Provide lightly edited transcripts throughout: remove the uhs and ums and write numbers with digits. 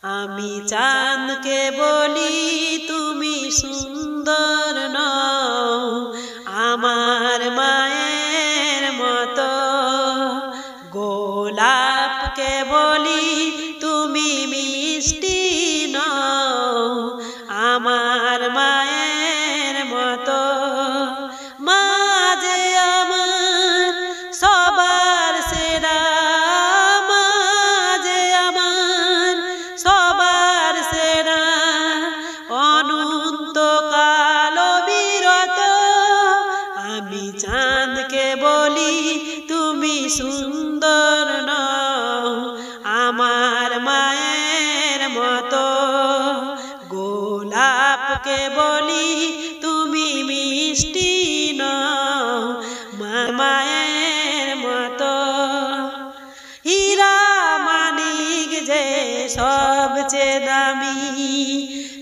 আমি চাঁদকে বলি তুমি সুন্দর নও আমার মায়ের মতো, গোলাপকে বলি তুমি মিষ্টি নও আমার মায়ের মতো। মা যে আমার সবার সেরা, মা যে আমার সবার সেরা, অনন্তকাল বিরত। আমি চাঁদকে বলি তুমি সুন্দর নও আমার মায়ের মতো, গোলাপকে বলি তুমি মিষ্টি নও মায়ের মতো। হীরা মানিক যে সবচেয়ে দামি,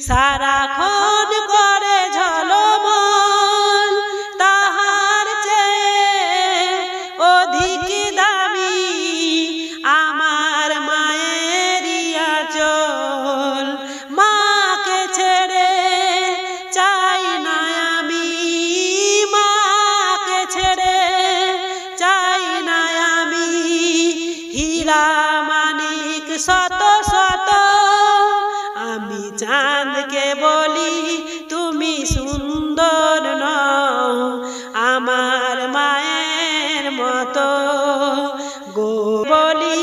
সারাক্ষণ করে ঝলমল, তাহার চেয়ে অধিক দামি আমার মায়ের আঁচল। মাকে ছেড়ে চাই না আমি, মাকে ছেড়ে চাই না আমি, হীরা মানিক শত শত। আমি চাঁদকে বলি তুমি সুন্দর নও আমার মায়ের মতো, বলি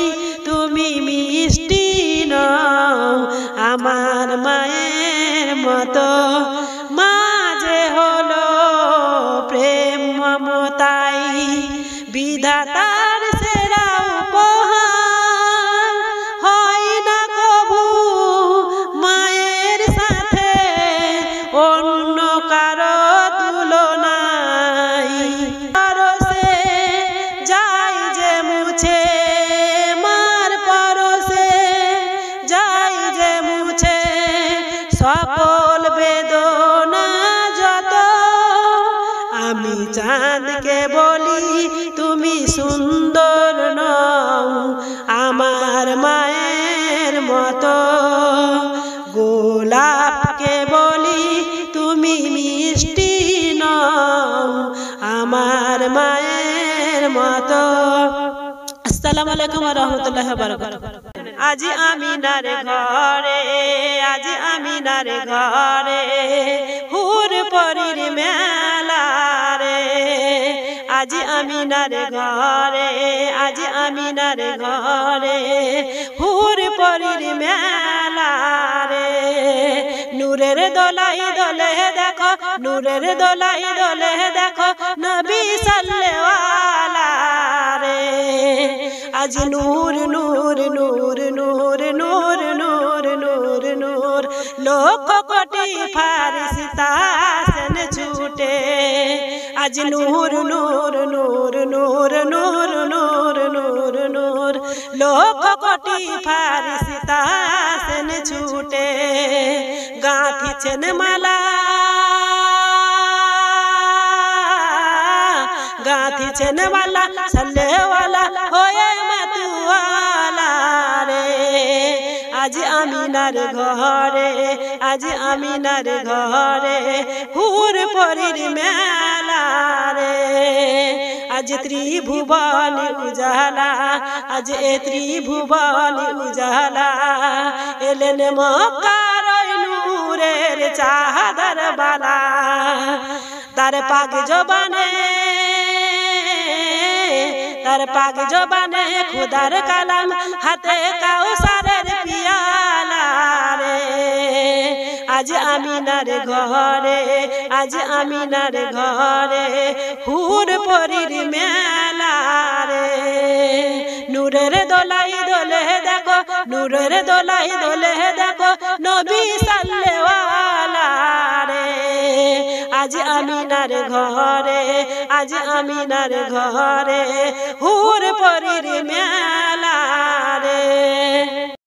তুমি মিষ্টি নও আমার মায়ের মতো। মা যে হলো প্রেম মমতাই বিধাতার সেরা উপহার, হয় না কভু মায়ের সাথে অন্য কারো তুলনাই। পরশে যাই যে মুছে, মার পরশে যাই যে মুছে, সকল বেদনা যত। আমি চাঁদকে বলি তুমি সুন্দর নও আমার মায়ের মতো, গোলাপকে বলি তুমি মিষ্টি নও আমার মায়ের মতো। আসসালামু আলাইকুম ওয়া রাহমাতুল্লাহি ওয়া বারাকাতুহু। আজ আমিনার ঘরে, আজ আমিনার ঘরে হুর পরীর মেলা রে। আজ আমিনার ঘরে, আজ আমিনার ঘরে হুর পরীর মেলা রে। নূরের দোলাই দোলে দেখো, নূরের দোলাই দোলে দেখো নবী সাল্লাল্লাহু রে। আজ নূর নূর নূর নূর নূর নূর নূর নূর, লক্ষ কোটি ফারিস্তা আসেন ছুটে। আজ নূর নূর নূর নূর নূর নূর নূর নূর, লক্ষ কোটি ফারিস্তা আসেন ছুটে। গাঁথিছেন মালা, গাঁথিছেন মালা সাল্লেওয়ালা হয়ে মাতুয়ালা রে। আজ আমিনার ঘরে, আজ আমিনার ঘরে হুর পরীর মেলা রে। আজ ত্রিভুবন উজালা, আজ ত্রিভুবন উজালা, এলেন মক্কার নূরের চাদর বালা। তার পাক জবানে, তার পাক জবানে খুদার কালাম, হাতে কাউসারের পিয়ালা রে। আজ আমিনার ঘরে, আজ আমিনার ঘরে হুর পরীর মেলা রে। নূরের দোলাই দোলে দেখো, নূরের দোলাই দোলে দেখো নবী সাল্লাল্লাহু রে। আজ আমিনার ঘরে, আজ আমিনার ঘরে হুর পরীর মেলা রে।